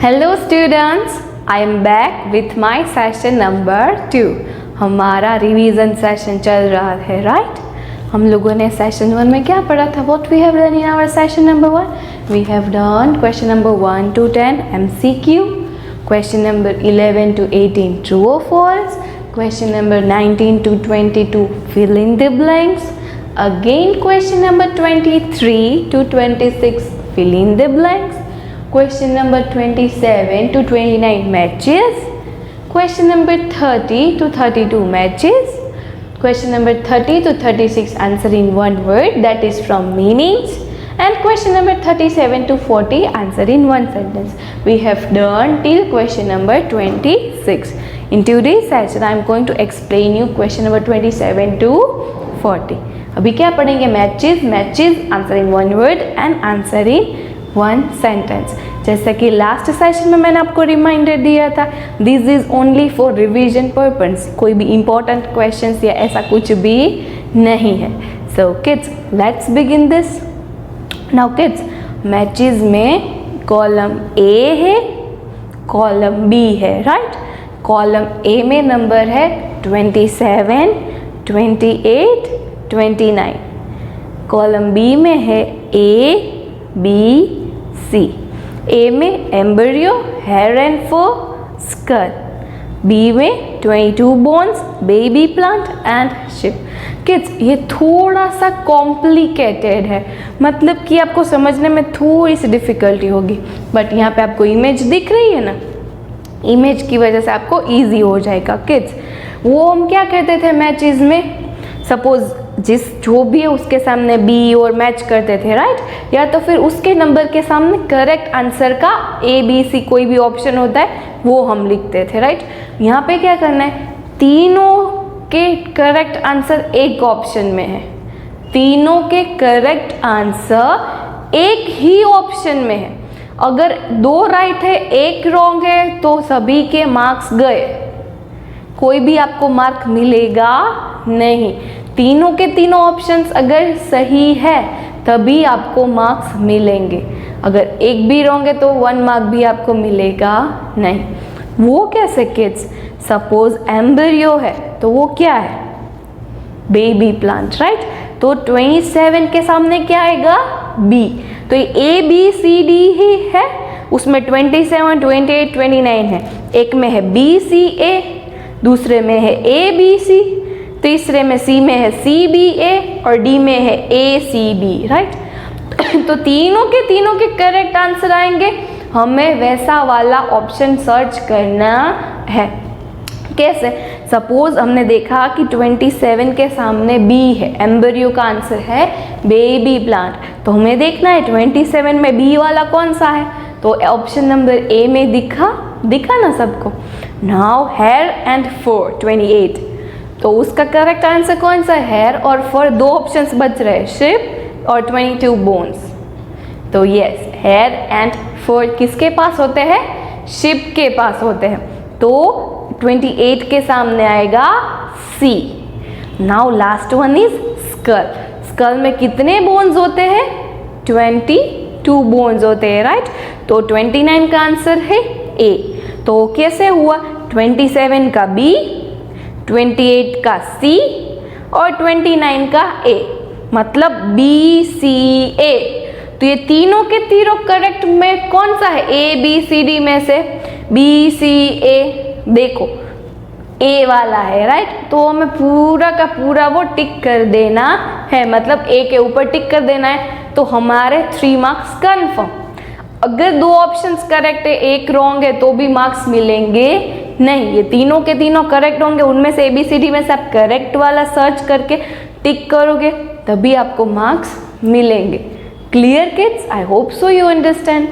Hello students, I am back with my session number 2। हमारा revision session चल रहा है, राइट? हम लोगों ने सेशन 1 में क्या पढ़ा था? What we have done in our session number 1? We have done question number 1 to 10 MCQ, question number 11 to 18 true और false, question number 19 to 22 fill in the blanks, again question number 23 to 26 fill in the blanks, question number 27 to 29 matches, question number 30 to 32 matches, question number 30 to 36 answer in one word, that is from meanings, and question number 37 to 40 answer in one sentence. We have done till question number 26. In today's session I am going to explain you question number 27 to 40. अभी क्या पढ़ेंगे? Matches, answer in one word and answer in one sentence. जैसा कि last session में मैंने आपको reminder दिया था, this is only for revision purpose, कोई भी इंपॉर्टेंट क्वेश्चंस या ऐसा कुछ भी नहीं है। So kids, let's begin this. Now kids, matches में कॉलम ए है, कॉलम बी है, राइट? कॉलम ए में नंबर है 27, 28, 29। कॉलम बी में है ए, बी, सी। ए में embryo, hair and fur, skull. B में 22 bones, baby plant and ship. Kids, ये थोड़ा सा कॉम्प्लिकेटेड है, मतलब कि आपको समझने में थोड़ी सी डिफ़िकल्टी होगी, बट यहाँ पे आपको इमेज दिख रही है ना, इमेज की वजह से आपको इजी हो जाएगा। किड्स, वो हम क्या कहते थे मैचेस में? सपोज जो भी है उसके सामने बी और मैच करते थे, राइट? या तो फिर उसके नंबर के सामने करेक्ट आंसर का ए, बी, सी कोई भी ऑप्शन होता है वो हम लिखते थे, राइट? यहाँ पे क्या करना है? तीनों के करेक्ट आंसर एक ऑप्शन में है, तीनों के करेक्ट आंसर एक ही ऑप्शन में है। अगर 2 राइट है, 1 रॉन्ग है तो सभी के मार्क्स गए, कोई भी आपको मार्क मिलेगा नहीं। तीनों के तीनों ऑप्शंस अगर सही है तभी आपको मार्क्स मिलेंगे, अगर एक भी रॉन्ग है तो 1 मार्क भी आपको मिलेगा नहीं। वो कैसे किड्स? सपोज एम्ब्रियो है तो वो क्या है? Baby plant, right? तो 27 के सामने क्या आएगा? बी। तो ये ए, बी, सी, डी ही है, उसमें 27, 28, 29 है। एक में है बी, सी, ए, दूसरे में है ए, बी, सी, तीसरे में सी में है सी, बी, ए, और डी में है ए, सी, बी, राइट? तो तीनों के करेक्ट आंसर आएंगे, हमें वैसा वाला ऑप्शन सर्च करना है। कैसे? सपोज हमने देखा कि 27 के सामने बी है, एम्ब्रियो का आंसर है बेबी प्लांट, तो हमें देखना है 27 में बी वाला कौन सा है, तो ऑप्शन नंबर ए में दिखा ना सबको। नाउ हेयर एंड फर 28, तो उसका करेक्ट आंसर कौन सा? हेयर और फर, 2 ऑप्शंस बच रहे, शिप और 22 बोन्स। तो यस, हेयर एंड फर किसके पास होते हैं? शिप के पास होते हैं। तो 28 के सामने आएगा C. Now last one is skull. Skull में कितने बोन्स होते हैं? 22 बोन्स होते हैं, राइट? तो 29 का आंसर है ए। तो कैसे हुआ? 27 का बी, 28 का सी और 29 का ए, मतलब बी, सी, ए। तो ये तीनों के तीनों करेक्ट में कौन सा है? ए, बी, सी, डी में से बी, सी, ए, देखो ए वाला है, राइट? तो हमें पूरा का पूरा वो टिक कर देना है, मतलब ए के ऊपर टिक कर देना है, तो हमारे 3 मार्क्स कन्फर्म। अगर 2 ऑप्शंस करेक्ट है, 1 रॉन्ग है तो भी मार्क्स मिलेंगे नहीं। ये तीनों के तीनों करेक्ट होंगे, उनमें से ABCD में से आप करेक्ट वाला सर्च करके टिक करोगे तभी आपको मार्क्स मिलेंगे। Clear kids? I hope so you understand.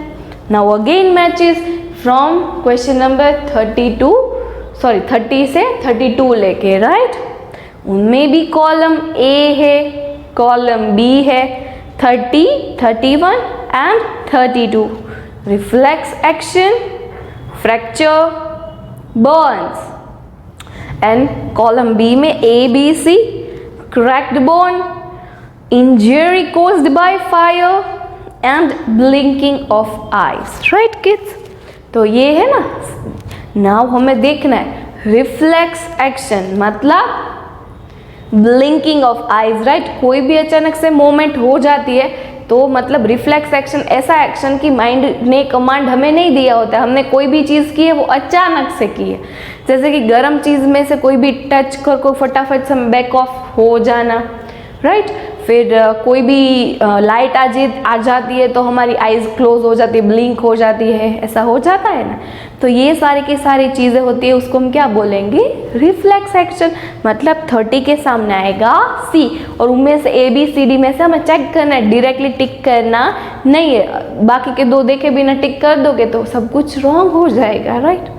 Now again matches from question number 30 से 32 लेके, राइट? उनमें भी कॉलम ए है, कॉलम बी है, 30, 31 and 32। Reflex action, fracture, burns, and column B में A, B, C, cracked bone, injury caused by fire and blinking of eyes, right kids? तो ये है ना, नाउ हमें देखना है रिफ्लेक्स एक्शन मतलब ब्लिंकिंग ऑफ आईज, राइट। कोई भी अचानक से मोमेंट हो जाती है तो मतलब रिफ्लेक्स एक्शन ऐसा एक्शन कि माइंड ने कमांड हमें नहीं दिया होता है, हमने कोई भी चीज़ की है वो अचानक से की है। जैसे कि गर्म चीज़ में से कोई भी टच कर को फटाफट से बैक ऑफ हो जाना, राइट। फिर कोई भी लाइट आ जाती है तो हमारी आईज क्लोज हो जाती है, ब्लिंक हो जाती है, ऐसा हो जाता है ना। तो ये सारी की सारी चीज़ें होती है, उसको हम क्या बोलेंगे, रिफ्लेक्स एक्शन। मतलब 30 के सामने आएगा सी और उनमें से ABCD में से हमें चेक करना है, डायरेक्टली टिक करना नहीं है। बाकी के 2 देखे बिना टिक कर दोगे तो सब कुछ रॉन्ग हो जाएगा, राइट।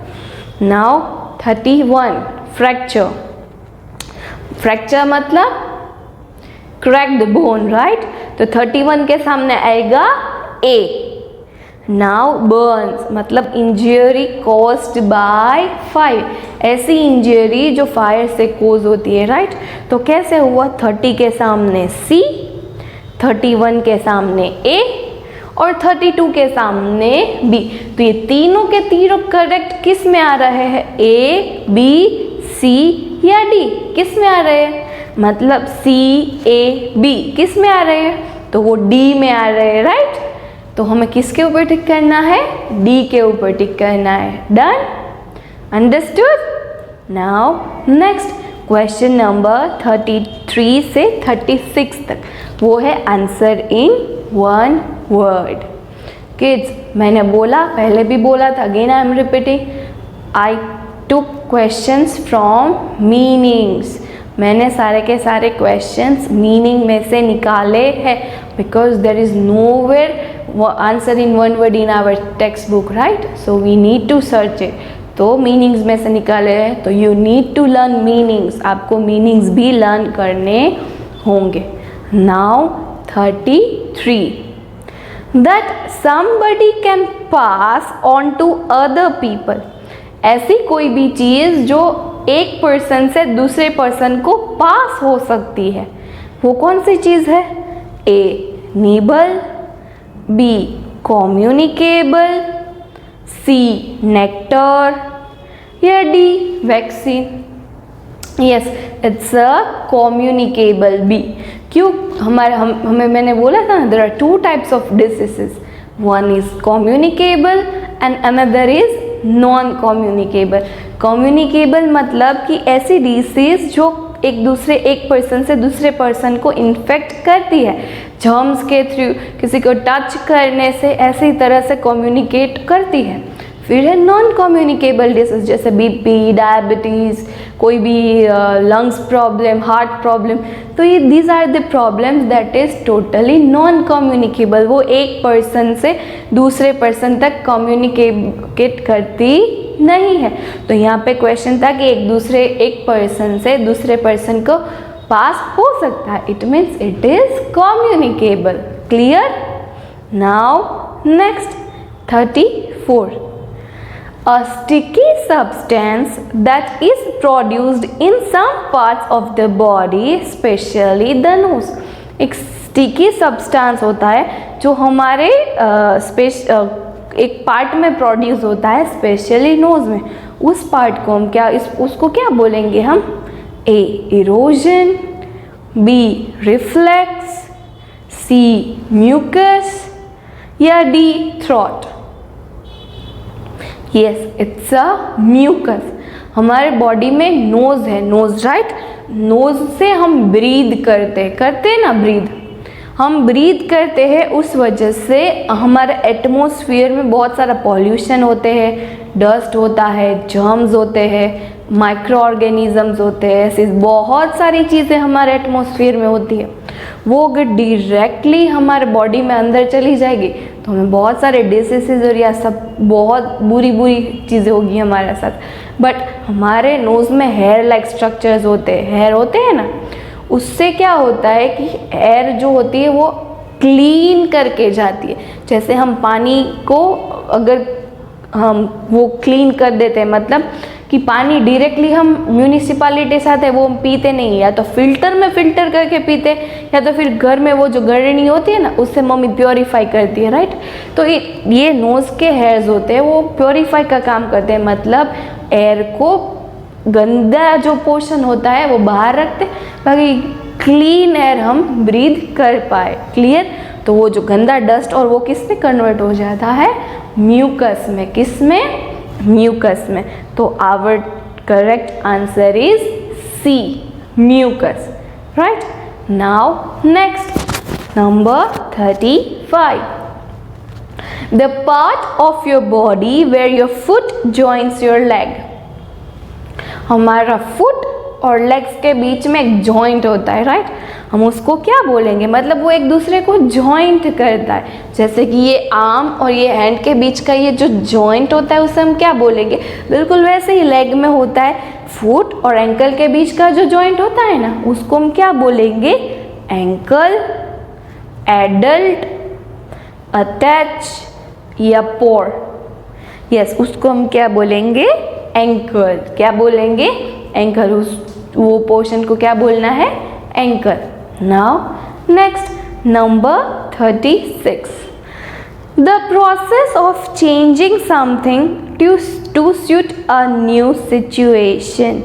Now 31 fracture. फ्रैक्चर मतलब क्रैक्ड बोन, राइट। तो 31 के सामने आएगा A। नाउ बर्न्स मतलब इंजरी कॉज्ड बाय फायर, ऐसी इंजरी जो फायर से कोज होती है, राइट। तो कैसे हुआ, 30 के सामने C, 31 के सामने A और 32 के सामने B। तो ये तीनों के तीनों करेक्ट किस में आ रहे हैं, A, B, C या D, किस में आ रहे हैं, मतलब C, A, B किस में आ रहे हैं, तो वो D में आ रहे हैं, राइट। तो हमें किसके ऊपर टिक करना है, D के ऊपर टिक करना है। Done, understood. Now next question number 33 से 36 तक, वो है आंसर इन 1 वर्ड। किड्स, मैंने बोला, पहले भी बोला था, again I am repeating, I took questions from meanings. मैंने सारे के सारे क्वेश्चंस मीनिंग में से निकाले हैं, because there is nowhere answer in 1 word in our text book, right. So we need to search it. तो मीनिंग्स में से निकाले हैं, तो you need to learn meanings, आपको मीनिंग्स भी लर्न करने होंगे। Now 33, that somebody can pass on to other people. ऐसी कोई भी चीज़ जो एक पर्सन से दूसरे पर्सन को पास हो सकती है, वो कौन सी चीज़ है, A nibble, B communicable, C nectar या D vaccine. Yes, it's a communicable B। क्यों, हमें मैंने बोला था ना, there are 2 types of diseases, one is communicable and another is non communicable. Communicable मतलब कि ऐसी डिसीज जो एक पर्सन से दूसरे पर्सन को इन्फेक्ट करती है, जर्म्स के थ्रू, किसी को टच करने से, ऐसी तरह से कम्युनिकेट करती है। फिर है नॉन कम्युनिकेबल डिसीज, जैसे BP, डायबिटीज़, कोई भी लंग्स प्रॉब्लम, हार्ट प्रॉब्लम। तो ये these are the problems that is totally non communicable, वो एक पर्सन से दूसरे पर्सन तक कम्युनिकेट करती नहीं है। तो यहाँ पे क्वेश्चन था कि एक पर्सन से दूसरे पर्सन को पास हो सकता है, it means it is communicable. Clear. Now next 34, a sticky substance that is produced in some parts of the body, especially the nose। एक स्टिकी सब्सटेंस होता है जो हमारे एक पार्ट में प्रोड्यूस होता है, स्पेशली नोज में। उस पार्ट को हम उसको क्या बोलेंगे हम, A erosion, B reflex, C mucus या D throat. Yes, it's a mucus. हमारे बॉडी में नोज है, नोज, राइट। नोज से हम ब्रीद करते हैं ना, ब्रीद हम ब्रीद करते हैं, उस वजह से हमारे एटमॉस्फेयर में बहुत सारा पॉल्यूशन होते हैं, डस्ट होता है, जर्म्स होते हैं, माइक्रो ऑर्गेनिजम्स होते हैं, ऐसी बहुत सारी चीज़ें हमारे एटमॉस्फेयर में होती है। वो अगर डायरेक्टली हमारे बॉडी में अंदर चली जाएगी तो हमें बहुत सारे डिसीजेज और या सब बहुत बुरी चीज़ें होगी हमारे साथ। बट हमारे नोज़ में हेयर लाइक स्ट्रक्चर्स होते हैं, हेयर होते हैं ना, उससे क्या होता है कि एयर जो होती है वो क्लीन करके जाती है। जैसे हम पानी को अगर हम वो क्लीन कर देते हैं, मतलब कि पानी डायरेक्टली हम म्यूनिसिपालिटी से आते हैं वो हम पीते नहीं, या तो फिल्टर में फिल्टर करके पीते, या तो फिर घर में वो जो गरणी होती है ना उससे मम्मी प्योरीफाई करती है, राइट। तो ये नोज़ के हेयर्स होते हैं वो प्योरीफाई का काम करते हैं, मतलब एयर को गंदा जो पोर्शन होता है वो बाहर रखते ताकि क्लीन एयर हम ब्रीथ कर पाए। क्लियर। तो वो जो गंदा डस्ट और वो किस में कन्वर्ट हो जाता है, म्यूकस में। किस में, म्यूकस में। तो our correct answer is C, mucus, right. Now next number 35, the part of your body where your foot joints your leg. हमारा फुट और लेग्स के बीच में एक जॉइंट होता है, राइट। हम उसको क्या बोलेंगे, मतलब वो एक दूसरे को जॉइंट करता है। जैसे कि ये आर्म और ये हैंड के बीच का ये जो जॉइंट होता है उसे हम क्या बोलेंगे, बिल्कुल वैसे ही लेग में होता है। फुट और एंकल के बीच का जो जॉइंट होता है ना उसको हम क्या बोलेंगे, एंकल, एडल्ट, अटैच या पोर। यस, उसको हम क्या बोलेंगे, एंकल। क्या बोलेंगे, एंकल। वो पोर्शन को क्या बोलना है, ankle. Now next number 36, the process of changing something to suit a new situation.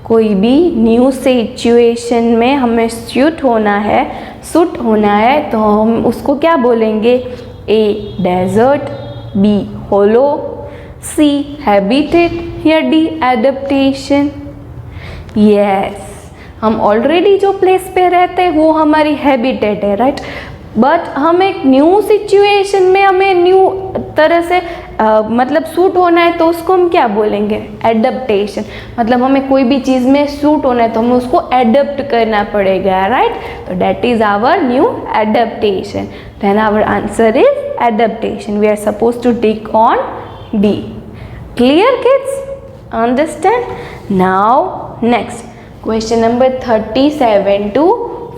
कोई भी न्यू सिचुएशन में हमें सूट होना है तो हम उसको क्या बोलेंगे, A desert, B hollow, C habitat या डी एडेप्टेशन। यस, हम ऑलरेडी जो प्लेस पे रहते हैं वो हमारी हैबिटेट है, राइट। बट हम एक न्यू सिचुएशन में हमें न्यू तरह से मतलब सूट होना है तो उसको हम क्या बोलेंगे, एडेप्टेशन। मतलब हमें कोई भी चीज़ में सूट होना है तो हमें उसको एडेप्ट करना पड़ेगा, राइट। तो that is our new adaptation. Then our answer is adaptation. We are suppose to tick on D. Clear kids, understand. Now next question number 37 to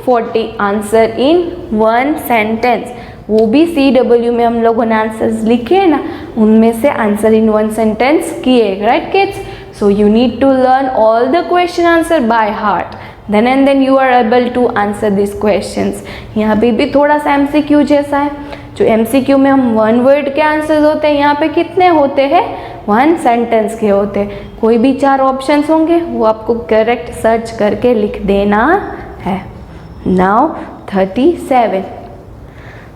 40, answer in one sentence. वो भी CW में हम लोगों ने answers लिखे हैं ना, उनमें से आंसर इन वन सेंटेंस किए, right kids. So you need to learn all the question answer by heart, then and then you are able to answer these questions। यहाँ पे भी थोड़ा सा MCQ जैसा है। जो MCQ में हम वन वर्ड के आंसर्स होते हैं, यहाँ पे कितने होते हैं, वन सेंटेंस के होते हैं। कोई भी 4 ऑप्शंस होंगे वो आपको करेक्ट सर्च करके लिख देना है। Now 37,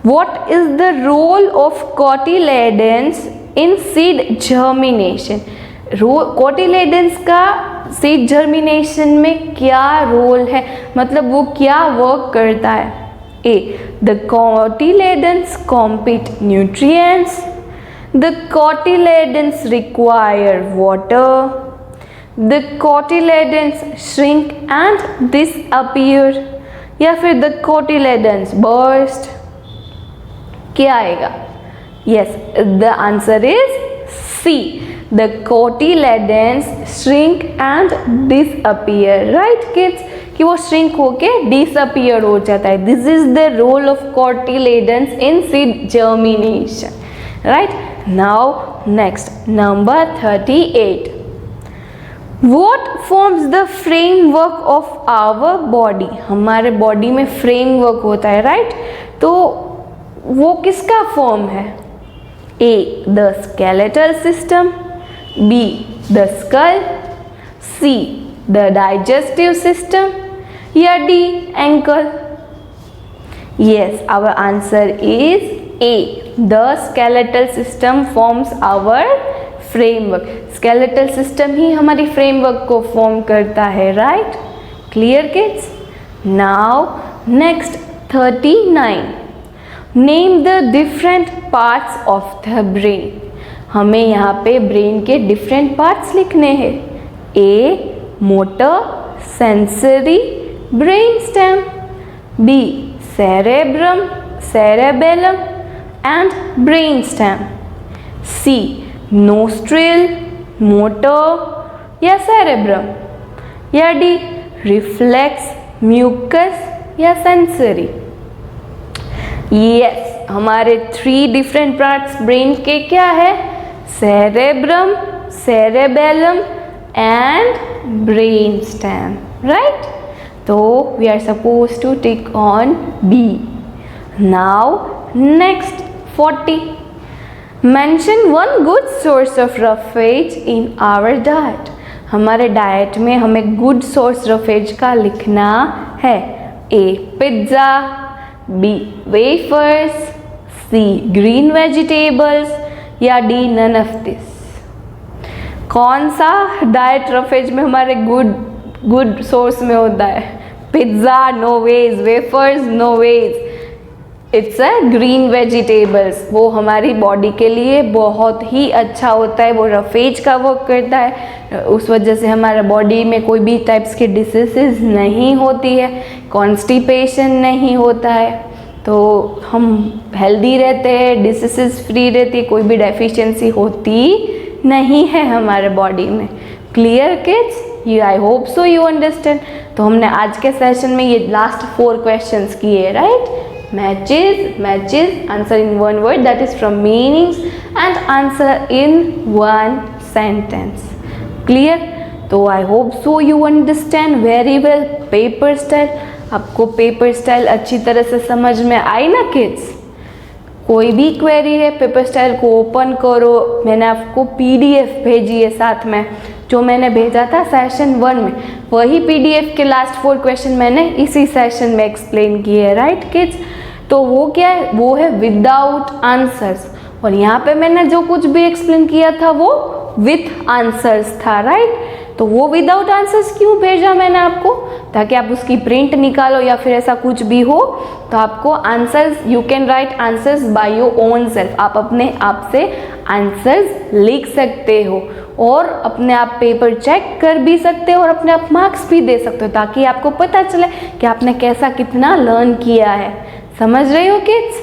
what is the role of cotyledons in seed germination. Cotyledons का सीड जर्मिनेशन में क्या रोल है, मतलब वो क्या वर्क करता है। A, the cotyledons compete nutrients, the cotyledons require water, the cotyledons shrink and disappear, या फिर द कोटिलेडन्स बर्स्ट। क्या आएगा, yes, the answer is C, the cotyledons shrink and disappear, right kids, कि वो shrink होके disappear हो जाता है। This is the role of cotyledons in seed germination, right। Now next number 38, what forms the framework of our body। हमारे body में framework होता है, right। तो वो किसका फॉर्म है, A, the skeletal system, B, the skull, C, the digestive system, या D, ankle। Yes, our answer is A, the skeletal system forms our framework। skeletal system ही हमारी framework को form करता है, right। Clear kids? Now next 39, name the different parts of the brain। हमें यहाँ पे brain के different parts लिखने हैं। A, motor, sensory, brain stem, B, cerebrum, cerebellum and brain stem, C, nostril, motor या सेरेब्रम, या डी, रिफ्लेक्स, म्यूकस या sensory. Yes, हमारे 3 डिफरेंट पार्ट्स ब्रेन के क्या है, cerebrum, cerebellum and brainstem, right? So we are supposed to tick on B. Now next 40. Mention one good source of roughage in our diet. हमारे diet में हमें good source roughage का लिखना है. A pizza, B wafers, C green vegetables या D none of this. कौन सा diet roughage में हमारे गुड सोर्स में होता है? Pizza no veg, wafers no veg, it's a green vegetables. वो हमारी बॉडी के लिए बहुत ही अच्छा होता है, वो रफेज का वर्क करता है. उस वजह से हमारा बॉडी में कोई भी टाइप्स की डिसीजेस नहीं होती है, कॉन्स्टिपेशन नहीं होता है, तो हम हेल्दी रहते हैं, डिसीजेस फ्री रहती है, कोई भी डेफिशिएंसी होती नहीं है हमारे बॉडी में. Clear kids? I hope so you understand. तो हमने आज के सेशन में ये लास्ट 4 क्वेश्चंस किए, right? Matches, answer in one word, that is from meanings, and answer in one sentence. Clear? तो I hope so you understand very well paper style. आपको paper style अच्छी तरह से समझ में आई ना किड्स? कोई भी क्वेरी है पेपर स्टाइल को ओपन करो. मैंने आपको PDF भेजी है साथ में, जो मैंने भेजा था सेशन 1 में, वही PDF के लास्ट 4 क्वेश्चन मैंने इसी सेशन में एक्सप्लेन किए, राइट किड्स? तो वो क्या है? वो है विदाउट आंसर्स. और यहाँ पे मैंने जो कुछ भी एक्सप्लेन किया था वो विथ आंसर्स था, राइट? तो वो विदाउट आंसर्स क्यों भेजा मैंने आपको? ताकि आप उसकी प्रिंट निकालो या फिर ऐसा कुछ भी हो तो आपको answers, you can write answers by your own self. आप अपने आप से आंसर्स लिख सकते हो और अपने आप पेपर चेक कर भी सकते हो और अपने आप मार्क्स भी दे सकते हो, ताकि आपको पता चले कि आपने कैसा कितना लर्न किया है. समझ रहे हो किड्स?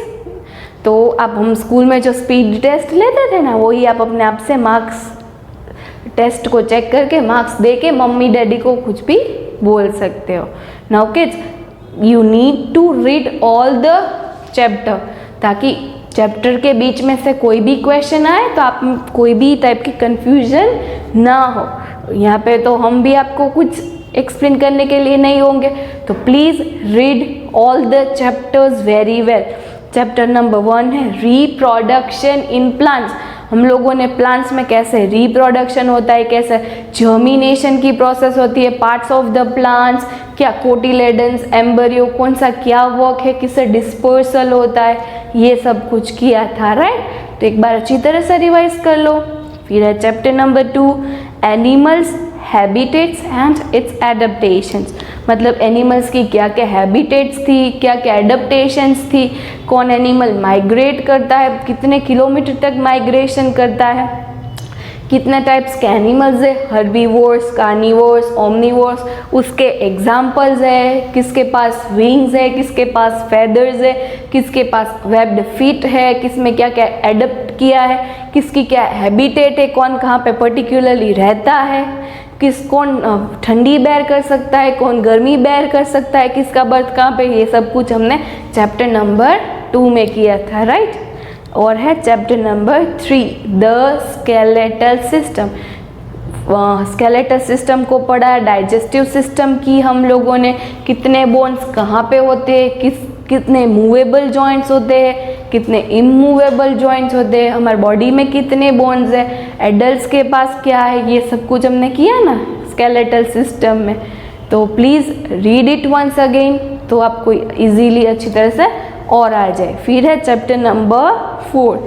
तो अब हम स्कूल में जो स्पीड टेस्ट लेते थे ना, वही आप अपने आप से मार्क्स टेस्ट को चेक करके मार्क्स दे के मम्मी डैडी को कुछ भी बोल सकते हो. Now kids, you need to read all the chapter, ताकि चैप्टर के बीच में से कोई भी क्वेश्चन आए तो आप कोई भी टाइप की कंफ्यूजन ना हो. यहाँ पे तो हम भी आपको कुछ एक्सप्लेन करने के लिए नहीं होंगे, तो please read all the chapters very well. Chapter number 1 है रिप्रोडक्शन इन प्लांट्स. हम लोगों ने प्लांट्स में कैसे रिप्रोडक्शन होता है, कैसे जर्मिनेशन की प्रोसेस होती है, पार्ट्स ऑफ द प्लांट्स, क्या कोटिलेडन्स, एम्ब्रियो, कौन सा क्या वर्क है, किससे डिस्पर्सल होता है, ये सब कुछ किया था, राइट? तो एक बार अच्छी तरह से रिवाइज कर लो. फिर है chapter number 2 animals, habitats and it's adaptations. मतलब एनिमल्स की क्या क्या हैबिटेट्स थी, क्या क्या एडेप्टेशंस थी, कौन एनिमल माइग्रेट करता है, कितने किलोमीटर तक माइग्रेशन करता है, कितने टाइप्स के एनिमल्स है, हर्बीवोर्स, कार्निवोर्स, ओमनीवोर्स, उसके एग्जाम्पल्स है, किसके पास विंग्स है, किसके पास फेदर्स है, किसके पास वेब्ड फीट है, किसमें क्या क्या एडप्ट किया है, किसकी क्या हैबिटेट है, कौन कहाँ पे पर्टिकुलरली रहता है, कौन ठंडी बेयर कर सकता है, कौन गर्मी बेयर कर सकता है, किसका बर्थ कहाँ पे, ये सब कुछ हमने चैप्टर नंबर 2 में किया था, राइट? और है chapter number 3 the skeletal system. Skeletal system को पढ़ा. डाइजेस्टिव सिस्टम की हम लोगों ने, कितने बोन्स कहाँ पे होते हैं, कितने मूवेबल जॉइंट्स होते हैं, कितने इमूवेबल जॉइंट्स होते हैं, हमारे बॉडी में कितने बोन्स है, एडल्ट्स के पास क्या है, ये सब कुछ हमने किया ना स्केलेटल सिस्टम में. तो please read it once again, तो आपको इजीली अच्छी तरह से और आ जाए. फिर है chapter number 4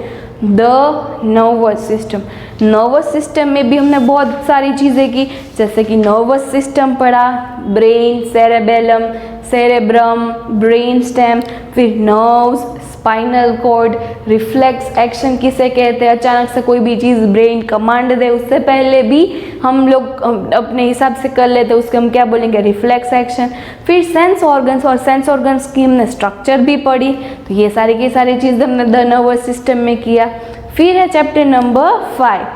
the nervous system. Nervous system में भी हमने बहुत सारी चीज़ें की, जैसे कि नर्वस सिस्टम पढ़ा, brain, cerebellum, cerebrum, brain stem, फिर nerves, spinal cord, reflex action किसे कहते हैं, अचानक से कोई भी चीज़ ब्रेन कमांड दे उससे पहले भी हम लोग अपने हिसाब से कर लेते हैं, उसके हम क्या बोलेंगे, रिफ्लेक्स एक्शन. फिर सेंस ऑर्गन्स, और सेंस ऑर्गन्स की हमने स्ट्रक्चर भी पढ़ी. तो ये सारी की सारी चीज़ हमने द नर्वस सिस्टम में किया. फिर है chapter number 5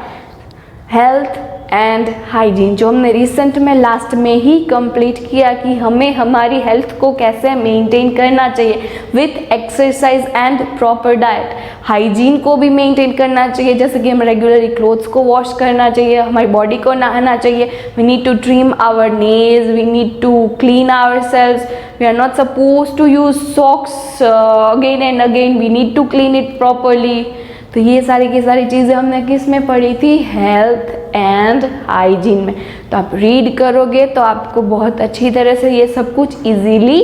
health and hygiene, जो हमने रिसेंट में लास्ट में ही कंप्लीट किया कि हमें हमारी हेल्थ को कैसे मेंटेन करना चाहिए with exercise and proper diet. Hygiene को भी मेंटेन करना चाहिए, जैसे कि हमें रेगुलरली क्लोथ्स को वॉश करना चाहिए, हमारी बॉडी को नहाना चाहिए, we need to trim our nails, we need to clean ourselves, we are not suppose to use socks again and again, we need to clean it properly. तो ये सारी की सारी चीज़ें हमने किस में पढ़ी थी, हेल्थ एंड हाइजीन में। तो आप रीड करोगे तो आपको बहुत अच्छी तरह से ये सब कुछ इजीली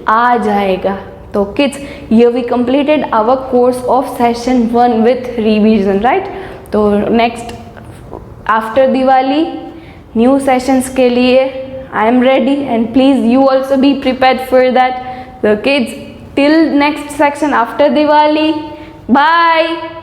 आ जाएगा। तो किड्स, ये we completed our course of session 1 with revision, right. तो next after Diwali new sessions के लिए I am ready and please you also be prepared for that. So kids, till next section after Diwali, bye.